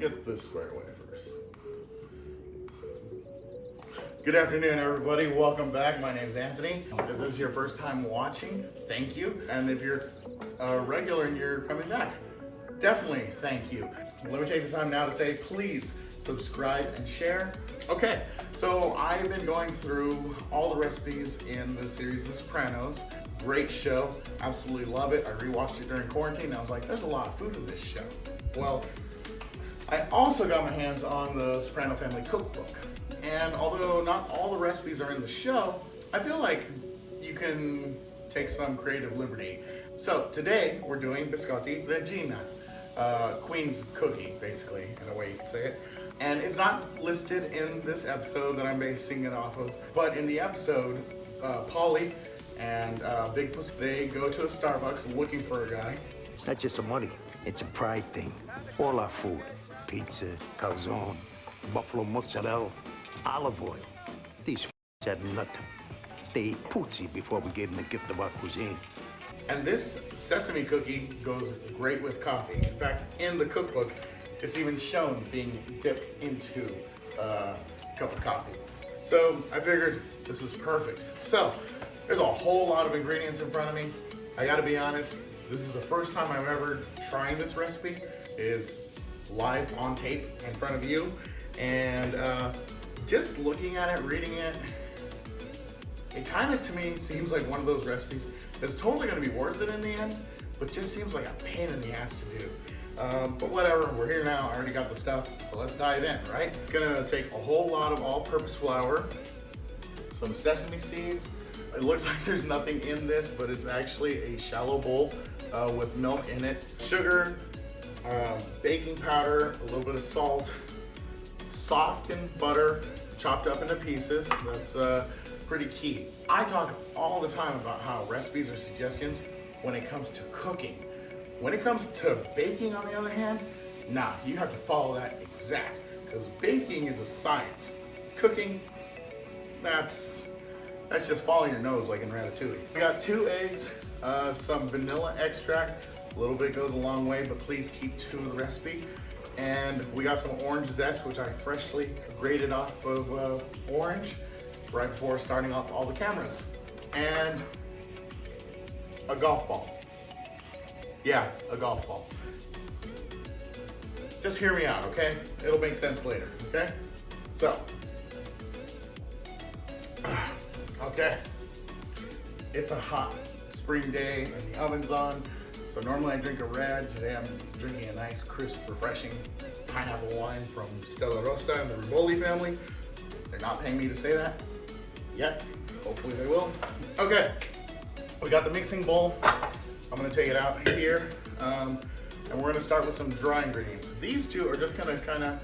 get this squared away first. Good afternoon, everybody. Welcome back. My name is Anthony. If this is your first time watching, thank you. And if you're a regular and you're coming back, definitely thank you. Let me take the time now to say, please subscribe and share. Okay, so I've been going through all the recipes in the series The Sopranos. Great show, absolutely love it. I rewatched it during quarantine and I was like, there's a lot of food in this show. Well, I also got my hands on the Soprano Family Cookbook. And although not all the recipes are in the show, I feel like you can take some creative liberty. So today we're doing Biscotti Regina, Queen's cookie, basically, in a way you could say it. And it's not listed in this episode that I'm basing it off of, but in the episode, Polly and Big Pussy, they go to a Starbucks looking for a guy. It's not just a money, it's a pride thing. All our food, pizza, calzone, buffalo mozzarella, olive oil. These had nothing. They ate puzzi before we gave them the gift of our cuisine. And this sesame cookie goes great with coffee. In fact, in the cookbook, it's even shown being dipped into a cup of coffee. So I figured this is perfect. So there's a whole lot of ingredients in front of me. I gotta be honest, this is the first time I'm ever trying this recipe. It is live on tape in front of you. And just looking at it, reading it, it kind of to me seems like one of those recipes that's totally gonna be worth it in the end, but just seems like a pain in the ass to do. But whatever, we're here now, I already got the stuff, so let's dive in, right? It's gonna take a whole lot of all-purpose flour, some sesame seeds. It looks like there's nothing in this, but it's actually a shallow bowl with milk in it. Sugar, baking powder, a little bit of salt, softened butter, chopped up into pieces. That's pretty key. I talk all the time about how recipes are suggestions when it comes to cooking. When it comes to baking, on the other hand, nah, you have to follow that exact, because baking is a science. Cooking, that's just following your nose like in Ratatouille. We got 2 eggs, some vanilla extract. A little bit goes a long way, but please keep 2 in the recipe. And we got some orange zest, which I freshly grated off of orange right before starting off all the cameras. And a golf ball. Yeah, a golf ball. Just hear me out, okay? It'll make sense later, okay? So, okay. It's a hot spring day and the oven's on. So normally I drink a red. Today I'm drinking a nice, crisp, refreshing pineapple wine from Stella Rosa and the Rivoli family. They're not paying me to say that yet. Hopefully they will. Okay, we got the mixing bowl. I'm gonna take it out here. And we're gonna start with some dry ingredients. These 2 are just gonna kinda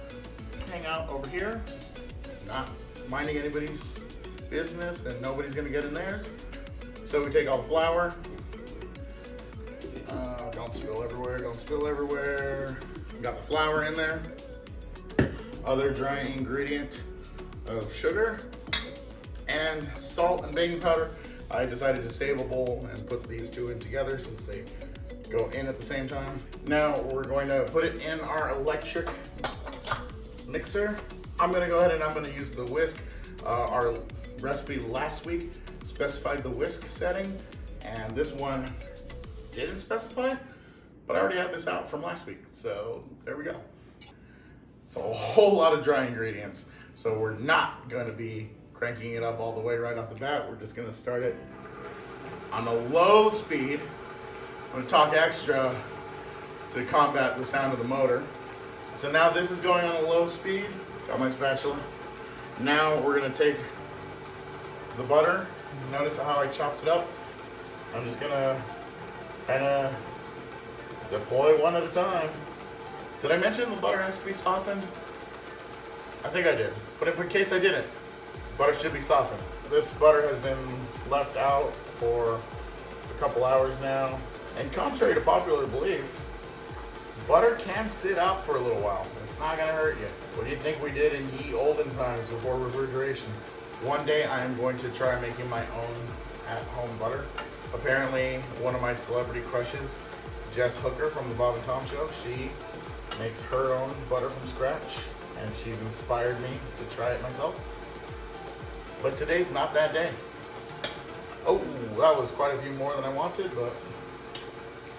hang out over here, just not minding anybody's business and nobody's gonna get in theirs. So we take all the flour. Don't spill everywhere, don't spill everywhere. Got the flour in there. Other dry ingredient of sugar and salt and baking powder. I decided to save a bowl and put these 2 in together since they go in at the same time. Now we're going to put it in our electric mixer. I'm gonna go ahead and I'm gonna use the whisk. Our recipe last week specified the whisk setting, and this one didn't specify, but I already had this out from last week, so there we go. It's a whole lot of dry ingredients, so we're not gonna be cranking it up all the way right off the bat. We're just gonna start it on a low speed. I'm gonna talk extra to combat the sound of the motor. So now this is going on a low speed. Got my spatula. Now we're gonna take the butter. Notice how I chopped it up. I'm just gonna kinda deploy one at a time. Did I mention the butter has to be softened? I think I did, but if in case I didn't, butter should be softened. This butter has been left out for a couple hours now, and contrary to popular belief, butter can sit out for a little while. It's not gonna hurt you. What do you think we did in ye olden times before refrigeration? One day I am going to try making my own at-home butter. Apparently, one of my celebrity crushes, Jess Hooker from the Bob and Tom Show, she makes her own butter from scratch, and she's inspired me to try it myself. But today's not that day. Oh, that was quite a few more than I wanted, but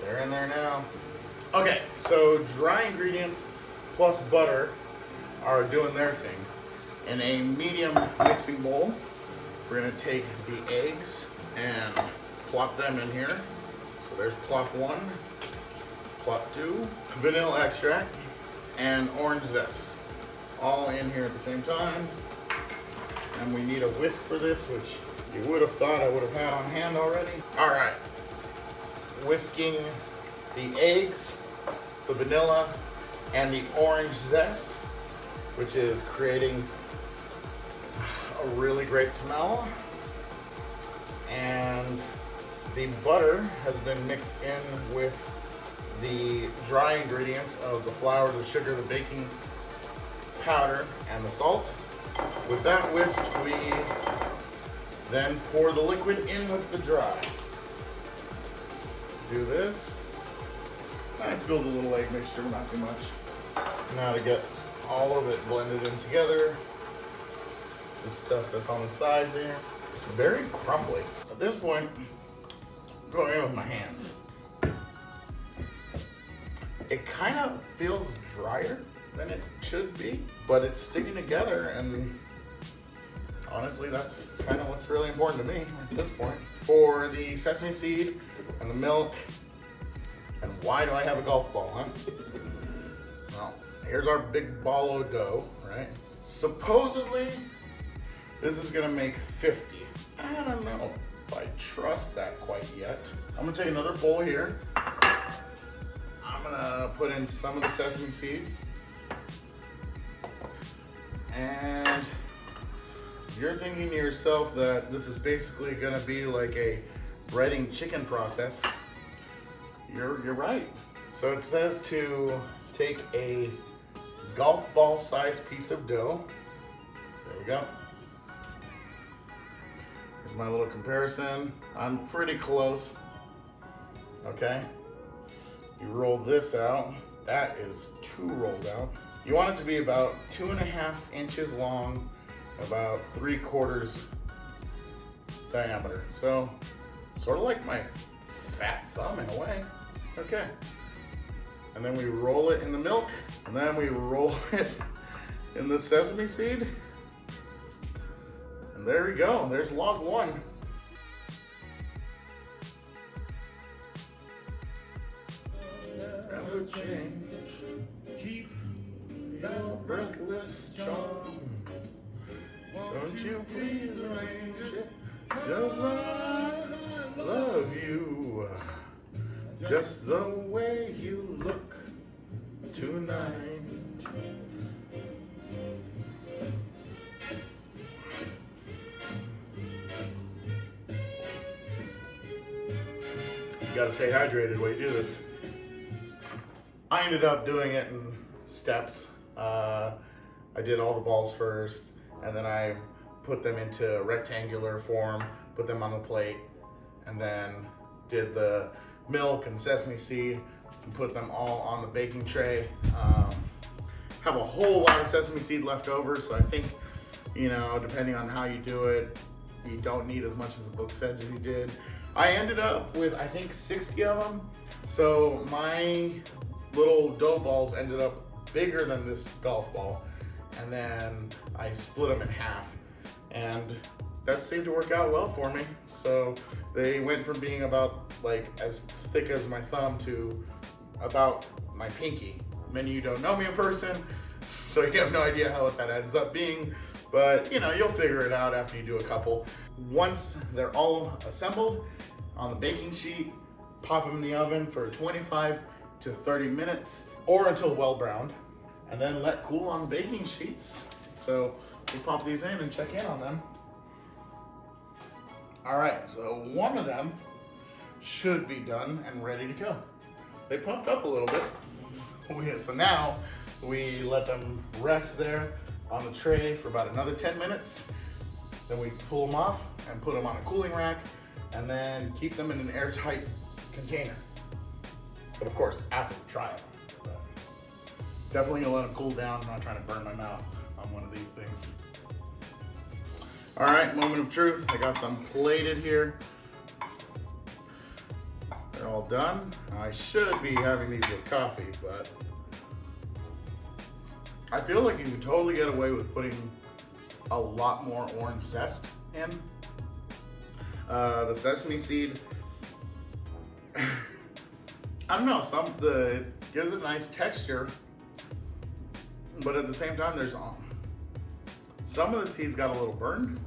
they're in there now. Okay, so dry ingredients plus butter are doing their thing. In a medium mixing bowl, we're gonna take the eggs and plop them in here. So there's plop 1, plop 2, vanilla extract, and orange zest. All in here at the same time. And we need a whisk for this, which you would have thought I would have had on hand already. All right, whisking the eggs, the vanilla, and the orange zest, which is creating a really great smell. And the butter has been mixed in with the dry ingredients of the flour, the sugar, the baking powder, and the salt. With that whisked, we then pour the liquid in with the dry. Do this. I spilled a little egg mixture, not too much. Now to get all of it blended in together. The stuff that's on the sides here. It's very crumbly. At this point, I'm going in with my hands. It kind of feels drier than it should be, but it's sticking together, and honestly, that's kind of what's really important to me at this point. For the sesame seed and the milk, and why do I have a golf ball, huh? Well, here's our big ball of dough, right? Supposedly, this is gonna make 50. I don't know if I trust that quite yet. I'm gonna take another bowl here. I'm gonna put in some of the sesame seeds. And you're thinking to yourself that this is basically gonna be like a breading chicken process. You're right. So it says to take a golf ball sized piece of dough. There we go. Here's my little comparison. I'm pretty close. Okay. You roll this out. That is 2 rolled out. You want it to be about 2.5 inches long, about 3/4 diameter. So, sort of like my fat thumb in a way. Okay. And then we roll it in the milk, and then we roll it in the sesame seed. And there we go, there's log 1. Never change, keep your breathless charm. Don't you please arrange it, 'cause I love you just the way you look tonight. You gotta stay hydrated while you do this. I ended up doing it in steps. I did all the balls first, and then I put them into rectangular form, put them on the plate, and then did the milk and sesame seed and put them all on the baking tray. Have a whole lot of sesame seed left over, so I think, you know, depending on how you do it, you don't need as much as the book said you did. I ended up with, I think, 60 of them, so my little dough balls ended up bigger than this golf ball, and then I split them in half, and that seemed to work out well for me. So they went from being about like as thick as my thumb to about my pinky. Many of you don't know me in person, so you have no idea how that ends up being, but you know, you'll figure it out after you do a couple. Once they're all assembled on the baking sheet, pop them in the oven for 25 to 30 minutes or until well browned, and then let cool on the baking sheets. So we pop these in and check in on them. All right, so one of them should be done and ready to go. They puffed up a little bit. So now we let them rest there on the tray for about another 10 minutes. Then we pull them off and put them on a cooling rack, and then keep them in an airtight container. But of course, after we try them. Definitely gonna let them cool down. I'm not trying to burn my mouth on one of these things. All right, moment of truth. I got some plated here. They're all done. I should be having these with coffee, but I feel like you can totally get away with putting a lot more orange zest in. The sesame seed, I don't know, it gives it a nice texture, but at the same time, there's some of the seeds got a little burned.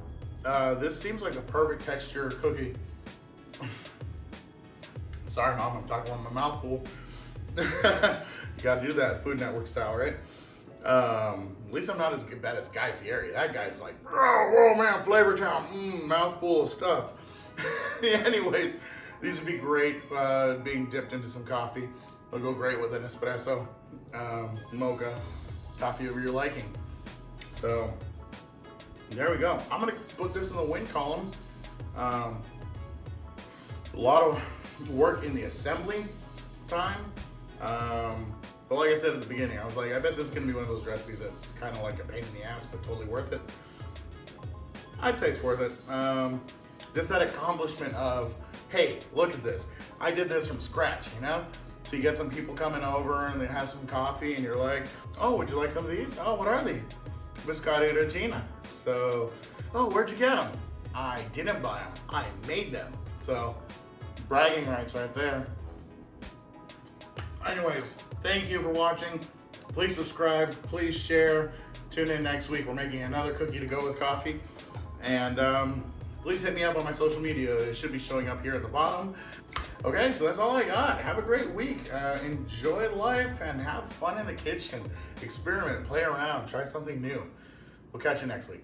This seems like the perfect texture cookie. Sorry, Mom, I'm talking with my mouth full. You gotta do that Food Network style, right? At least I'm not as bad as Guy Fieri. That guy's like, whoa man, Flavor Town, mouthful of stuff. Anyways, these would be great being dipped into some coffee. They'll go great with an espresso, mocha, coffee of your liking. So there we go. I'm gonna put this in the win column. A lot of work in the assembly time. But like I said at the beginning, I was like, I bet this is gonna be one of those recipes that's kind of like a pain in the ass, but totally worth it. I'd say it's worth it. Just that accomplishment of, hey, look at this. I did this from scratch, you know? So you get some people coming over and they have some coffee and you're like, oh, would you like some of these? Oh, what are they? Biscotti Regina. So, oh, where'd you get them? I didn't buy them, I made them. So, bragging rights right there. Anyways, thank you for watching. Please subscribe, please share. Tune in next week. We're making another cookie to go with coffee. And please hit me up on my social media. It should be showing up here at the bottom. Okay, so that's all I got. Have a great week. Enjoy life and have fun in the kitchen. Experiment, play around, try something new. We'll catch you next week.